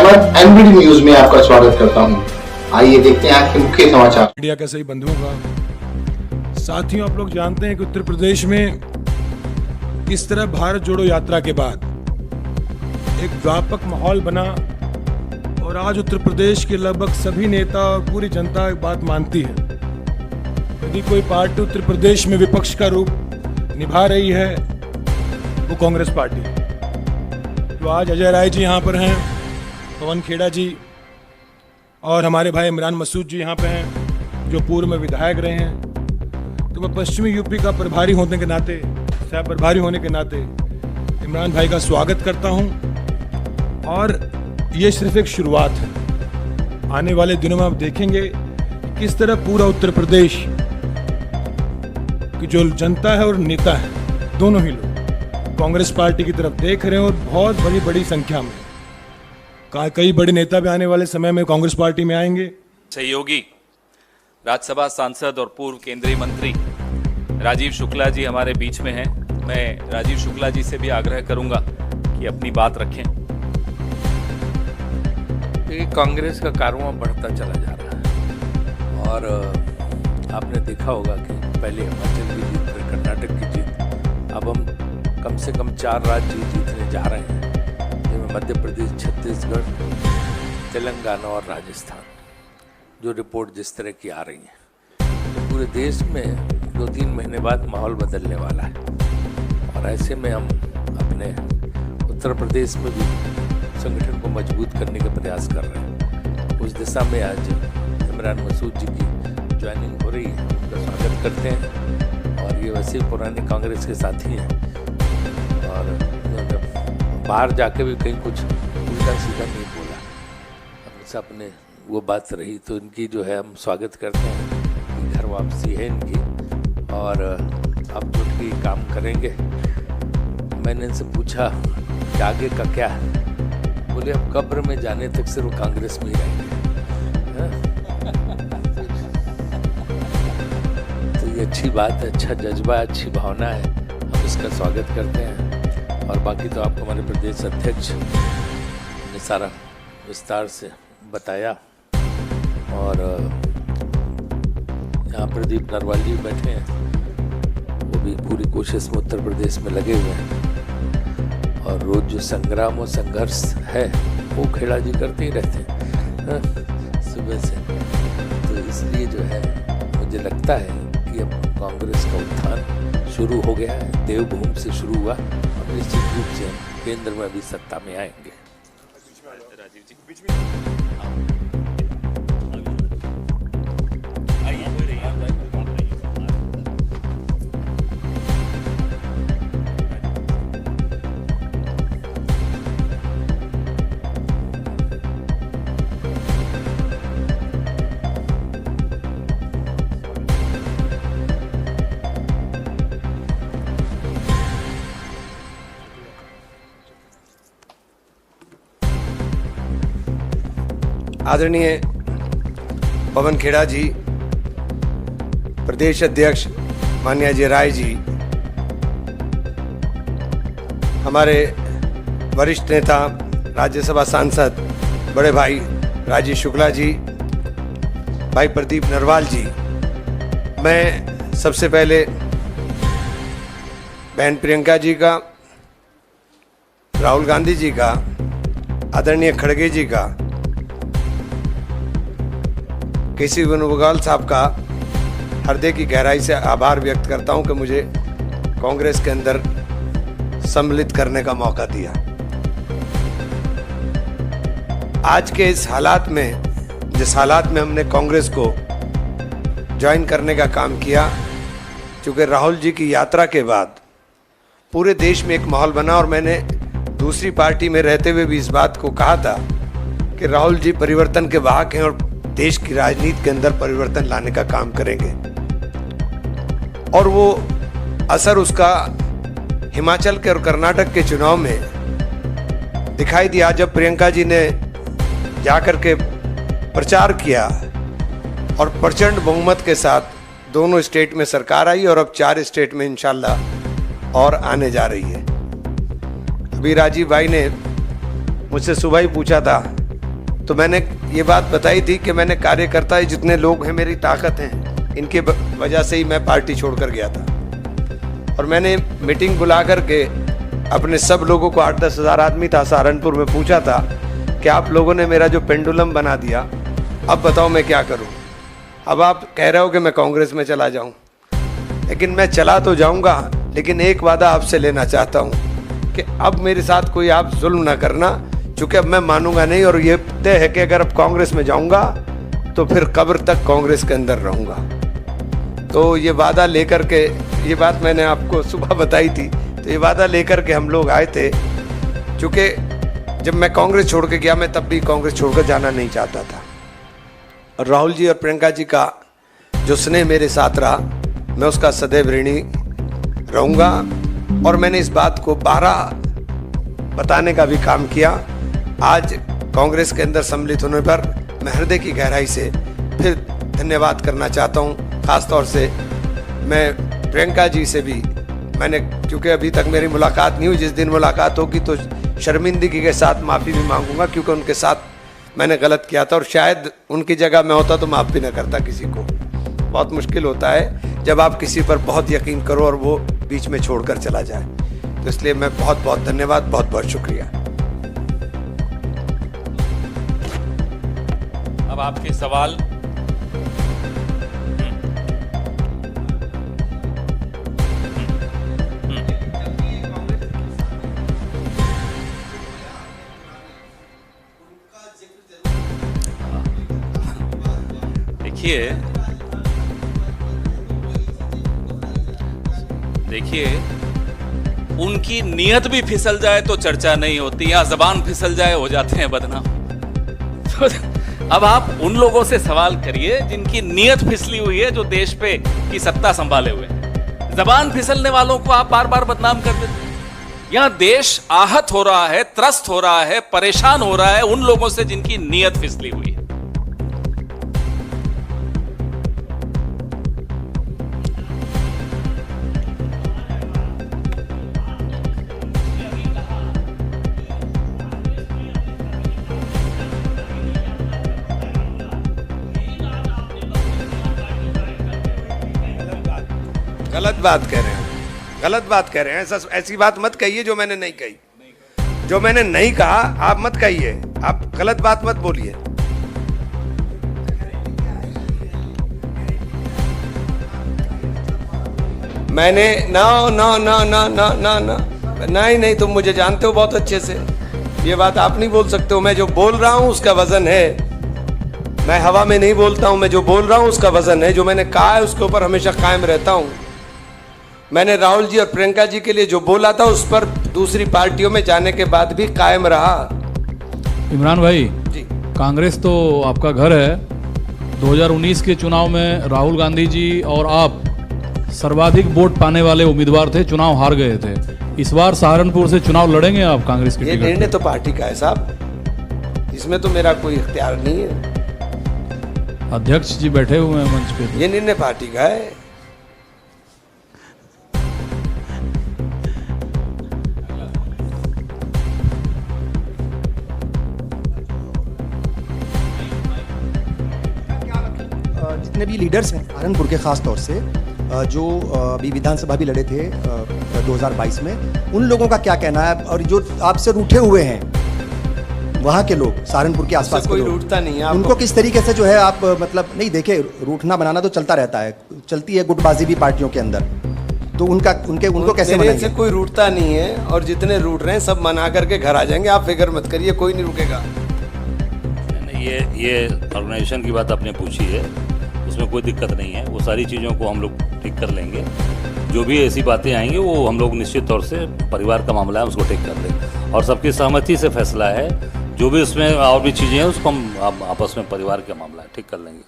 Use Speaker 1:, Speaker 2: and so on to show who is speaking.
Speaker 1: Ahmad, NBD news में आपका स्वागत करता हूं। आइए देखते हैं आज के मुख्य समाचार।
Speaker 2: इंडिया के सभी बंधुओं का साथियों, आप लोग जानते हैं कि उत्तर प्रदेश में किस तरह भारत जोड़ो यात्रा के बाद एक व्यापक माहौल बना और आज उत्तर प्रदेश के लगभग सभी नेता और पूरी जनता एक बात मानती है, यदि कोई पार्टी उत्तर प्रदेश में विपक्ष का रूप निभा रही है वो कांग्रेस पार्टी है। तो आज अजय राय जी यहाँ पर हैं, पवन खेड़ा जी और हमारे भाई इमरान मसूद जी यहाँ पे हैं जो पूर्व में विधायक रहे हैं। तो मैं पश्चिमी यूपी का प्रभारी होने के नाते, सह प्रभारी होने के नाते इमरान भाई का स्वागत करता हूँ और ये सिर्फ एक शुरुआत है। आने वाले दिनों में आप देखेंगे किस तरह पूरा उत्तर प्रदेश की जो जनता है और नेता है, दोनों ही लोग कांग्रेस पार्टी की तरफ देख रहे हैं और बहुत बड़ी संख्या में कई बड़े नेता भी आने वाले समय में कांग्रेस पार्टी में आएंगे।
Speaker 3: सहयोगी राज्यसभा सांसद और पूर्व केंद्रीय मंत्री राजीव शुक्ला जी हमारे बीच में हैं। मैं राजीव शुक्ला जी से भी आग्रह करूंगा कि अपनी बात रखें।
Speaker 4: कांग्रेस का कारवां बढ़ता चला जा रहा है और आपने देखा होगा कि पहले हिमाचल की जीत, फिर कर्नाटक की जीत, अब हम कम से कम 4 राज्य जीतने जा रहे हैं, जिनमें मध्य प्रदेश, छत्तीसगढ़, तेलंगाना और राजस्थान, जो रिपोर्ट जिस तरह की आ रही है। तो पूरे देश में 2-3 महीने बाद माहौल बदलने वाला है और ऐसे में हम अपने उत्तर प्रदेश में भी संगठन को मजबूत करने का प्रयास कर रहे हैं। उस दिशा में आज इमरान मसूद जी की ज्वाइनिंग हो रही है, उनका स्वागत करते हैं। और ये वैसे पुराने कांग्रेस के साथी हैं और बाहर जाके भी कहीं कुछ उल्टा सीधा नहीं बोला, हमेशा अपने वो बात रही। तो इनकी जो है हम स्वागत करते हैं, घर वापसी है इनकी और अब जुट के काम करेंगे। मैंने इनसे पूछा कि आगे का क्या है, बोले अब कब्र में जाने तक सिर्फ कांग्रेस में ही रहेंगे। तो ये अच्छी बात है, अच्छा जज्बा, अच्छी भावना है, हम इसका स्वागत करते हैं। और बाकी तो आपको हमारे प्रदेश अध्यक्ष ने सारा विस्तार से बताया और यहाँ प्रदीप नरवाल जी बैठे हैं, वो भी पूरी कोशिश में उत्तर प्रदेश में लगे हुए हैं और रोज जो संग्राम और संघर्ष है वो खेड़ा जी करते ही रहते हैं सुबह से। तो इसलिए जो है मुझे लगता है कि अब कांग्रेस का उत्थान शुरू हो गया है, देवभूमि से शुरू हुआ, अब निश्चित रूप से हम केंद्र में भी सत्ता में आएंगे।
Speaker 3: राजीव जी बीच में
Speaker 5: आदरणीय पवन खेड़ा जी, प्रदेश अध्यक्ष माननीय अजय राय जी, हमारे वरिष्ठ नेता राज्यसभा सांसद बड़े भाई राजीव शुक्ला जी, भाई प्रदीप नरवाल जी, मैं सबसे पहले बहन प्रियंका जी का, राहुल गांधी जी का, आदरणीय खड़गे जी का, केसी वेणुगोपाल साहब का हृदय की गहराई से आभार व्यक्त करता हूं कि मुझे कांग्रेस के अंदर सम्मिलित करने का मौका दिया। आज के इस हालात में, जिस हालात में हमने कांग्रेस को ज्वाइन करने का काम किया, क्योंकि राहुल जी की यात्रा के बाद पूरे देश में एक माहौल बना और मैंने दूसरी पार्टी में रहते हुए भी इस बात को कहा था कि राहुल जी परिवर्तन के वाहक हैं और देश की राजनीति के अंदर परिवर्तन लाने का काम करेंगे। और वो असर उसका हिमाचल के और कर्नाटक के चुनाव में दिखाई दिया, जब प्रियंका जी ने जाकर के प्रचार किया और प्रचंड बहुमत के साथ दोनों स्टेट में सरकार आई और अब 4 स्टेट में इंशाल्लाह और आने जा रही है। अभी राजीव भाई ने मुझसे सुबह ही पूछा था तो मैंने ये बात बताई थी कि मैंने कार्यकर्ता जितने लोग हैं, मेरी ताकत हैं, इनके वजह से ही मैं पार्टी छोड़कर गया था। और मैंने मीटिंग बुला करके अपने सब लोगों को, 8-10 हज़ार आदमी था सहारनपुर में, पूछा था कि आप लोगों ने मेरा जो पेंडुलम बना दिया, अब बताओ मैं क्या करूं। अब आप कह रहे हो कि मैं कांग्रेस में चला जाऊं, लेकिन मैं चला तो जाऊंगा, लेकिन एक वादा आपसे लेना चाहता हूं कि अब मेरे साथ कोई आप जुल्म ना करना, क्योंकि अब मैं मानूंगा नहीं। और ये तय है कि अगर अब कांग्रेस में जाऊंगा तो फिर कब्र तक कांग्रेस के अंदर रहूंगा। तो ये वादा लेकर के, ये बात मैंने आपको सुबह बताई थी, तो ये वादा लेकर के हम लोग आए थे। क्योंकि जब मैं कांग्रेस छोड़ के गया, मैं तब भी कांग्रेस छोड़कर जाना नहीं चाहता था। और राहुल जी और प्रियंका जी का जो स्नेह मेरे साथ रहा, मैं उसका सदैव ऋणी रहूँगा। और मैंने इस बात को 12 बताने का भी काम किया। आज कांग्रेस के अंदर सम्मिलित होने पर मैं हृदय की गहराई से फिर धन्यवाद करना चाहता हूँ। ख़ास तौर से मैं प्रियंका जी से भी, मैंने, क्योंकि अभी तक मेरी मुलाकात नहीं हुई, जिस दिन मुलाकात होगी तो शर्मिंदगी के साथ माफ़ी भी मांगूंगा, क्योंकि उनके साथ मैंने गलत किया था। और शायद उनकी जगह मैं होता तो माफ़ भी ना करता किसी को। बहुत मुश्किल होता है जब आप किसी पर बहुत यकीन करो और वो बीच में छोड़कर चला जाए। तो इसलिए मैं बहुत बहुत धन्यवाद, बहुत बहुत शुक्रिया।
Speaker 3: अब आपके सवाल। देखिए, उनकी नीयत भी फिसल जाए तो चर्चा नहीं होती, या जबान फिसल जाए हो जाते हैं बदनाम। तो अब आप उन लोगों से सवाल करिए जिनकी नीयत फिसली हुई है, जो देश पे की सत्ता संभाले हुए हैं। जबान फिसलने वालों को आप बार बार बदनाम कर देते हैं। यहां देश आहत हो रहा है, त्रस्त हो रहा है, परेशान हो रहा है उन लोगों से जिनकी नीयत फिसली हुई है।
Speaker 5: गलत बात कह रहे हैं, गलत बात कह रहे हैं। ऐसी बात मत कहिए जो मैंने नहीं कही। जो मैंने नहीं कहा आप मत कहिए, आप गलत बात मत बोलिए। मैंने ना ना ना ना ना ना ना नहीं, तुम मुझे जानते हो बहुत अच्छे से। ये बात आप नहीं बोल सकते हो। मैं जो बोल रहा हूं उसका वजन है। मैं हवा में नहीं बोलता हूं। मैं जो बोल रहा हूं उसका वजन है। जो मैंने कहा है उसके ऊपर हमेशा कायम रहता हूं। मैंने राहुल जी और प्रियंका जी के लिए जो बोला था उस पर दूसरी पार्टियों में जाने के बाद भी कायम रहा।
Speaker 6: इमरान भाई
Speaker 5: जी,
Speaker 6: कांग्रेस तो आपका घर है। 2019 के चुनाव में राहुल गांधी जी और आप सर्वाधिक वोट पाने वाले उम्मीदवार थे, चुनाव हार गए थे। इस बार सहारनपुर से चुनाव लड़ेंगे आप कांग्रेस के
Speaker 5: ये
Speaker 6: टिकट
Speaker 5: निर्णय
Speaker 6: पे?
Speaker 5: तो पार्टी का है साहब, इसमें तो मेरा कोई इख्तियार नहीं है।
Speaker 6: अध्यक्ष जी बैठे हुए हैं मंच पे।
Speaker 5: ये निर्णय पार्टी का है।
Speaker 7: जितने भी लीडर्स हैं सहारनपुर के, ख़ास तौर से जो अभी विधानसभा भी लड़े थे 2022 में, उन लोगों का क्या कहना है? और जो आपसे रूठे हुए हैं वहाँ के लोग, सहारनपुर के आसपास के
Speaker 5: कोई
Speaker 7: लोग,
Speaker 5: रूठता नहीं है।
Speaker 7: उनको किस तरीके से जो है आप मतलब नहीं देखे, रूठना बनाना तो चलता रहता है, चलती है गुटबाजी भी पार्टियों के अंदर, तो उनको कैसे
Speaker 5: मेरे
Speaker 7: मनाएंगे?
Speaker 5: से कोई रूठता नहीं है, और जितने रूठ रहे हैं सब मना करके घर आ जाएंगे। आप फिक्र मत करिए, कोई नहीं रुकेगा।
Speaker 8: ये ऑर्गेनाइजेशन की बात आपने पूछी है, उसमें कोई दिक्कत नहीं है। वो सारी चीज़ों को हम लोग ठीक कर लेंगे। जो भी ऐसी बातें आएंगी वो हम लोग निश्चित तौर से, परिवार का मामला है, उसको ठीक कर लेंगे। और सबकी सहमति से फैसला है। जो भी उसमें और भी चीज़ें हैं उसको हम आपस में, परिवार का मामला है, ठीक कर लेंगे।